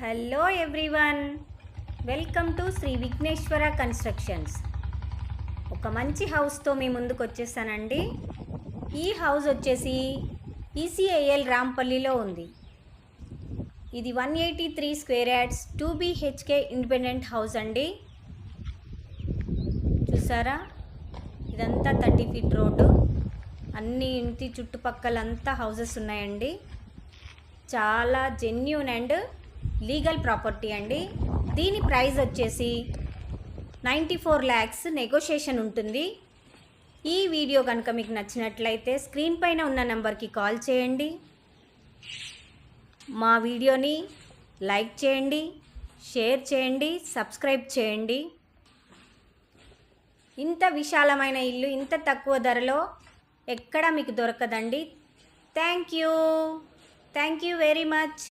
Hello everyone, welcome to Shri Vighneshwara constructions. ఒక మంచి హౌస్తో మీ ముందుకు వచ్చేసానండి. ఈ హౌస్ వచ్చేసి ఈసీఐఎల్ రాంపల్లిలో ఉంది. ఇది 183 square yards 2 BHK independent house అండి. చూసారా, ఇదంతా 30 ఫీట్ రోడ్డు. అన్ని ఇంటి చుట్టుపక్కలంతా హౌసెస్ ఉన్నాయండి. చాలా జెన్యూన్ అండ్ లీగల్ ప్రాపర్టీ అండి. దీని ప్రైస్ వచ్చేసి 94 lakhs నెగోషియేషన్ ఉంటుంది. ఈ వీడియో కనుక మీకు నచ్చినట్లయితే స్క్రీన్ పైన ఉన్న నెంబర్కి కాల్ చేయండి. మా వీడియోని లైక్ చేయండి, షేర్ చేయండి, సబ్స్క్రైబ్ చేయండి. ఇంత విశాలమైన ఇల్లు ఇంత తక్కువ ధరలో ఎక్కడ మీకు దొరకదండి. Thank you very much.